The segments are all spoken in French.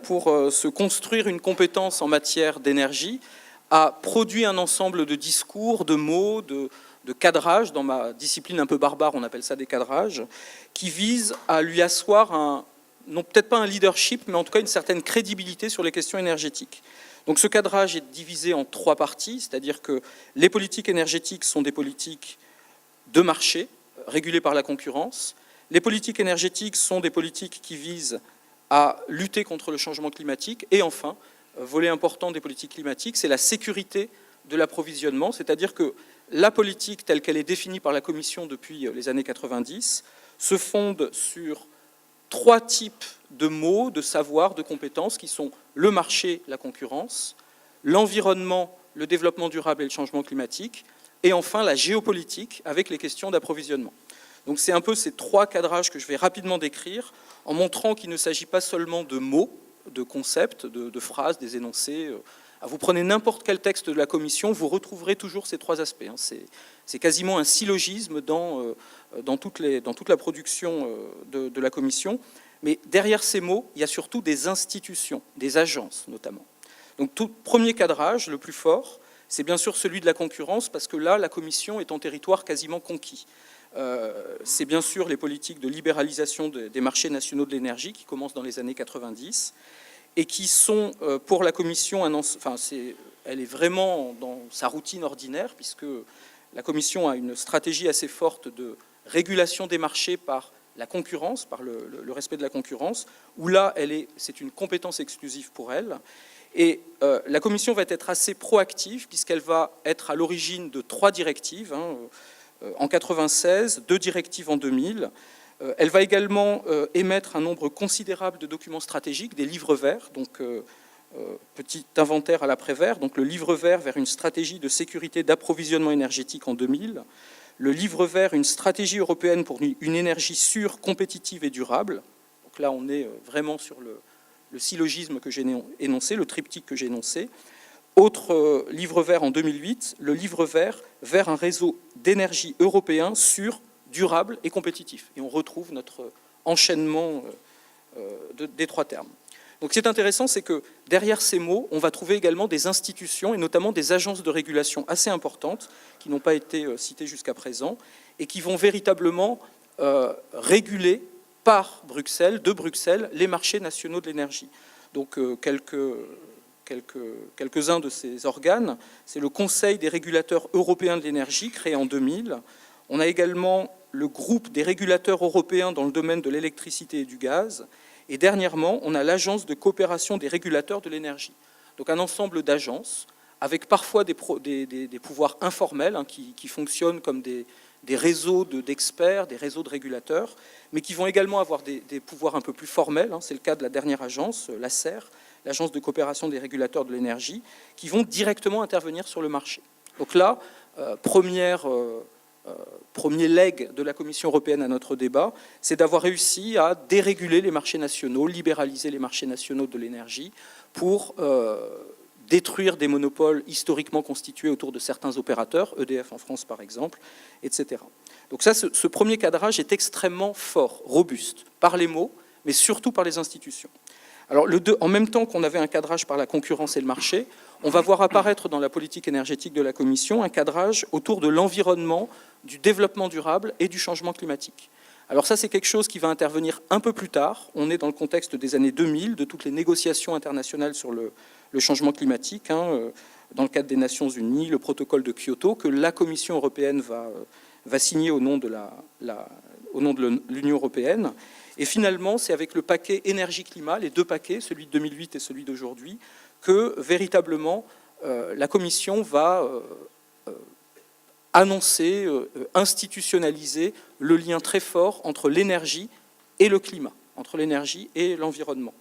pour se construire une compétence en matière d'énergie, a produit un ensemble de discours, de mots, de cadrages. Dans ma discipline un peu barbare, on appelle ça des cadrages, qui visent à lui asseoir non peut-être pas un leadership, mais en tout cas une certaine crédibilité sur les questions énergétiques. Donc ce cadrage est divisé en 3 parties, c'est-à-dire que les politiques énergétiques sont des politiques de marché, régulées par la concurrence. Les politiques énergétiques sont des politiques qui visent à lutter contre le changement climatique. Et enfin, volet important des politiques climatiques, c'est la sécurité de l'approvisionnement, c'est-à-dire que la politique telle qu'elle est définie par la Commission depuis les années 90 se fonde sur 3 types de mots, de savoirs, de compétences qui sont le marché, la concurrence, l'environnement, le développement durable et le changement climatique, et enfin la géopolitique avec les questions d'approvisionnement. Donc c'est un peu ces 3 cadrages que je vais rapidement décrire en montrant qu'il ne s'agit pas seulement de mots, de concepts, de phrases, des énoncés. Vous prenez n'importe quel texte de la Commission, vous retrouverez toujours ces 3 aspects. C'est quasiment un syllogisme dans toute la production de la Commission. Mais derrière ces mots, il y a surtout des institutions, des agences notamment. Donc tout premier cadrage, le plus fort, c'est bien sûr celui de la concurrence, parce que là, la Commission est en territoire quasiment conquis. C'est bien sûr les politiques de libéralisation des marchés nationaux de l'énergie qui commencent dans les années 90 et qui sont pour la Commission, elle est vraiment dans sa routine ordinaire, puisque la Commission a une stratégie assez forte de régulation des marchés par la concurrence, par le respect de la concurrence, où là, c'est une compétence exclusive pour elle. Et la Commission va être assez proactive, puisqu'elle va être à l'origine de 3 directives, en 96, 2 directives en 2000. Elle va également émettre un nombre considérable de documents stratégiques, des livres verts, donc petit inventaire à l'après-vert, donc le livre vert vers une stratégie de sécurité d'approvisionnement énergétique en 2000, le livre vert, une stratégie européenne pour une énergie sûre, compétitive et durable. Donc là, on est vraiment sur le syllogisme que j'ai énoncé, le triptyque que j'ai énoncé. Autre livre vert en 2008, le livre vert vers un réseau d'énergie européen sûr, durable et compétitif. Et on retrouve notre enchaînement des 3 termes. Donc ce qui est intéressant, c'est que derrière ces mots, on va trouver également des institutions, et notamment des agences de régulation assez importantes, qui n'ont pas été citées jusqu'à présent, et qui vont véritablement réguler par Bruxelles, de Bruxelles, les marchés nationaux de l'énergie. Donc quelques-uns de ces organes, c'est le Conseil des régulateurs européens de l'énergie, créé en 2000. On a également le groupe des régulateurs européens dans le domaine de l'électricité et du gaz. Et dernièrement, on a l'Agence de coopération des régulateurs de l'énergie. Donc un ensemble d'agences, avec parfois des pouvoirs informels, qui fonctionnent comme des réseaux d'experts, des réseaux de régulateurs, mais qui vont également avoir des pouvoirs un peu plus formels. C'est le cas de la dernière agence, l'ACER, l'Agence de coopération des régulateurs de l'énergie, qui vont directement intervenir sur le marché. Donc là, premier leg de la Commission européenne à notre débat, c'est d'avoir réussi à déréguler les marchés nationaux, libéraliser les marchés nationaux de l'énergie pour détruire des monopoles historiquement constitués autour de certains opérateurs, EDF en France par exemple, etc. Donc ça, ce premier cadrage est extrêmement fort, robuste, par les mots, mais surtout par les institutions. Alors, en même temps qu'on avait un cadrage par la concurrence et le marché, on va voir apparaître dans la politique énergétique de la Commission un cadrage autour de l'environnement, du développement durable et du changement climatique. Alors ça, c'est quelque chose qui va intervenir un peu plus tard. On est dans le contexte des années 2000, de toutes les négociations internationales sur le changement climatique, dans le cadre des Nations Unies, le protocole de Kyoto, que la Commission européenne va signer au nom de l'Union européenne. Et finalement, c'est avec le paquet énergie-climat, les 2 paquets, celui de 2008 et celui d'aujourd'hui, que véritablement la Commission va annoncer, institutionnaliser le lien très fort entre l'énergie et le climat, entre l'énergie et l'environnement.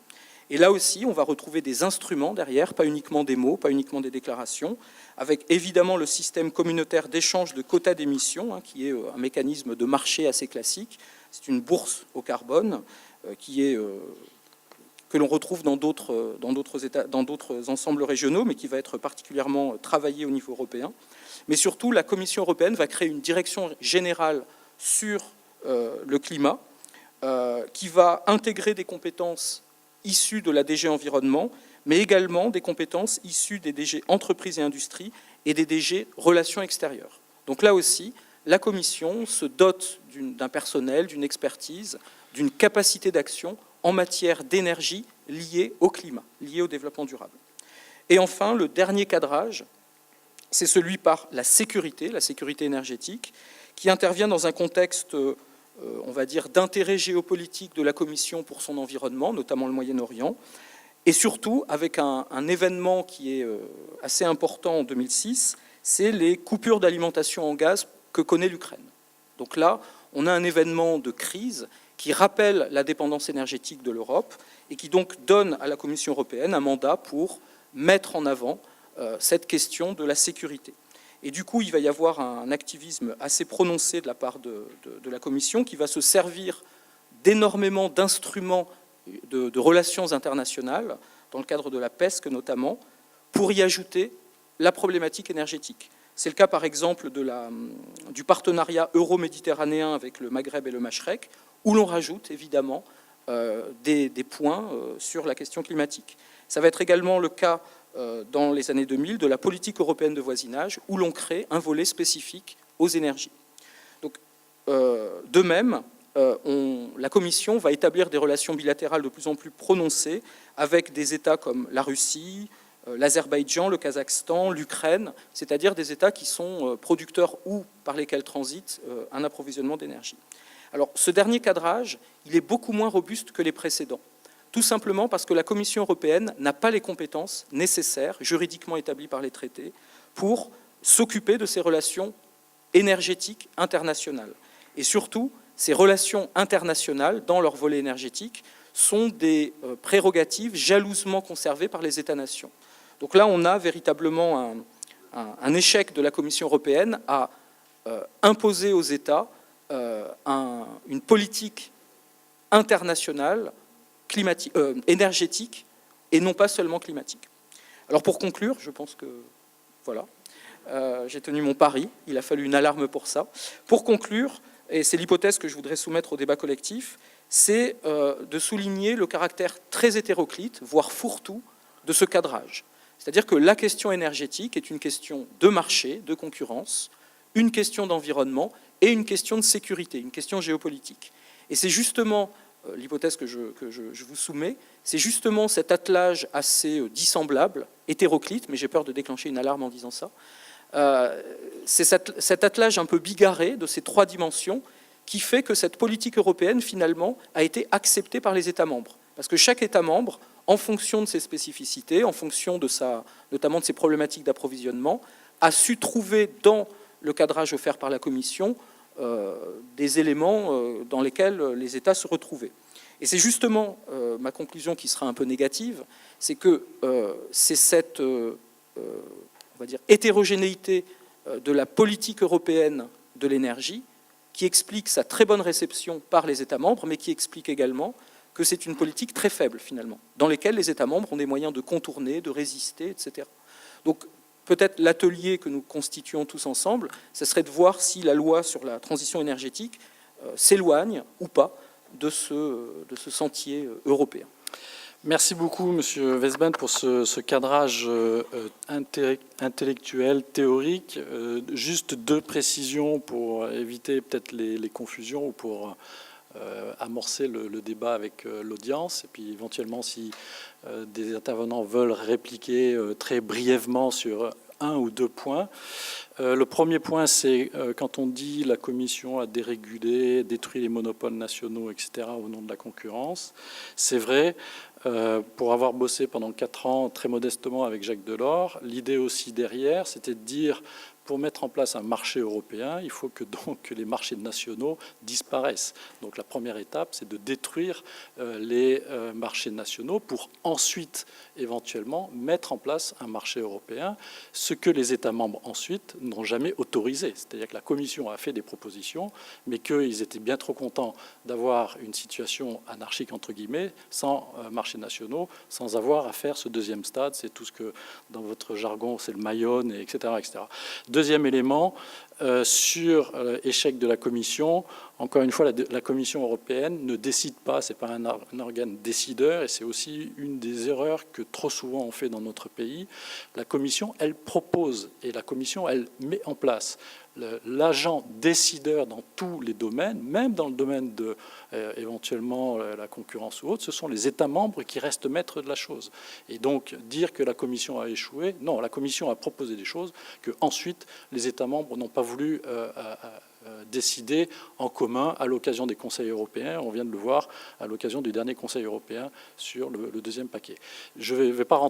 Et là aussi, on va retrouver des instruments derrière, pas uniquement des mots, pas uniquement des déclarations, avec évidemment le système communautaire d'échange de quotas d'émissions, qui est un mécanisme de marché assez classique. C'est une bourse au carbone que l'on retrouve dans d'autres ensembles régionaux, mais qui va être particulièrement travaillé au niveau européen. Mais surtout, la Commission européenne va créer une direction générale sur le climat, qui va intégrer des compétences issues de la DG Environnement, mais également des compétences issues des DG Entreprises et Industrie et des DG Relations extérieures. Donc là aussi, la Commission se dote d'un personnel, d'une expertise, d'une capacité d'action en matière d'énergie liée au climat, liée au développement durable. Et enfin, le dernier cadrage, c'est celui par la sécurité énergétique, qui intervient dans un contexte, on va dire, d'intérêt géopolitique de la Commission pour son environnement, notamment le Moyen-Orient, et surtout avec un événement qui est assez important en 2006, c'est les coupures d'alimentation en gaz que connaît l'Ukraine. Donc là, on a un événement de crise qui rappelle la dépendance énergétique de l'Europe et qui donc donne à la Commission européenne un mandat pour mettre en avant cette question de la sécurité. Et du coup, il va y avoir un activisme assez prononcé de la part de la Commission qui va se servir d'énormément d'instruments de relations internationales, dans le cadre de la PESC notamment, pour y ajouter la problématique énergétique. C'est le cas par exemple du partenariat euro-méditerranéen avec le Maghreb et le Machrek, où l'on rajoute évidemment des points sur la question climatique. Ça va être également le cas dans les années 2000 de la politique européenne de voisinage, où l'on crée un volet spécifique aux énergies. Donc, de même, la Commission va établir des relations bilatérales de plus en plus prononcées avec des États comme la Russie, l'Azerbaïdjan, le Kazakhstan, l'Ukraine, c'est-à-dire des États qui sont producteurs ou par lesquels transite un approvisionnement d'énergie. Alors, ce dernier cadrage, il est beaucoup moins robuste que les précédents, tout simplement parce que la Commission européenne n'a pas les compétences nécessaires, juridiquement établies par les traités, pour s'occuper de ces relations énergétiques internationales. Et surtout, ces relations internationales, dans leur volet énergétique, sont des prérogatives jalousement conservées par les États-nations. Donc là, on a véritablement un échec de la Commission européenne à imposer aux États une politique internationale énergétique et non pas seulement climatique. Alors pour conclure, je pense que voilà, j'ai tenu mon pari, il a fallu une alarme pour ça. Pour conclure, et c'est l'hypothèse que je voudrais soumettre au débat collectif, c'est de souligner le caractère très hétéroclite, voire fourre-tout, de ce cadrage. C'est-à-dire que la question énergétique est une question de marché, de concurrence, une question d'environnement et une question de sécurité, une question géopolitique. Et c'est justement l'hypothèse que je vous soumets, c'est justement cet attelage assez dissemblable, hétéroclite, mais j'ai peur de déclencher une alarme en disant ça, c'est cet attelage un peu bigarré de ces trois dimensions qui fait que cette politique européenne, finalement, a été acceptée par les États membres. Parce que chaque État membre, en fonction de ses spécificités, en fonction notamment de ses problématiques d'approvisionnement, a su trouver dans le cadrage offert par la Commission des éléments dans lesquels les États se retrouvaient. Et c'est justement ma conclusion qui sera un peu négative, c'est que c'est cette on va dire, hétérogénéité de la politique européenne de l'énergie qui explique sa très bonne réception par les États membres, mais qui explique également que c'est une politique très faible, finalement, dans laquelle les États membres ont des moyens de contourner, de résister, etc. Donc, peut-être l'atelier que nous constituons tous ensemble, ce serait de voir si la loi sur la transition énergétique s'éloigne ou pas de ce sentier européen. Merci beaucoup, Monsieur Westbend, pour ce cadrage intellectuel, théorique. Juste deux précisions pour éviter peut-être les confusions ou pour amorcer le débat avec l'audience. Et puis éventuellement, si des intervenants veulent répliquer très brièvement sur un ou deux points. Le premier point, c'est quand on dit la Commission a dérégulé, détruit les monopoles nationaux, etc., au nom de la concurrence. C'est vrai. Pour avoir bossé pendant 4 ans très modestement avec Jacques Delors, l'idée aussi derrière, c'était de dire, pour mettre en place un marché européen, il faut que donc les marchés nationaux disparaissent. Donc la première étape, c'est de détruire les marchés nationaux pour ensuite, éventuellement, mettre en place un marché européen, ce que les États membres ensuite n'ont jamais autorisé. C'est-à-dire que la Commission a fait des propositions, mais qu'ils étaient bien trop contents d'avoir une situation anarchique, entre guillemets, sans marchés nationaux, sans avoir à faire ce deuxième stade. C'est tout ce que, dans votre jargon, c'est le Mayonne, etc., etc. Deuxième élément, sur l'échec de la Commission, Encore une fois, la Commission européenne ne décide pas, ce n'est pas un organe décideur, et c'est aussi une des erreurs que trop souvent on fait dans notre pays. La Commission, elle propose, et la Commission, elle met en place l'agent décideur dans tous les domaines, même dans le domaine de éventuellement la concurrence ou autre, ce sont les États membres qui restent maîtres de la chose. Et donc dire que la Commission a échoué, non, la Commission a proposé des choses que ensuite les États membres n'ont pas voulu décider en commun à l'occasion des Conseils européens. On vient de le voir à l'occasion du dernier Conseil européen sur le deuxième paquet. Je ne vais pas rentrer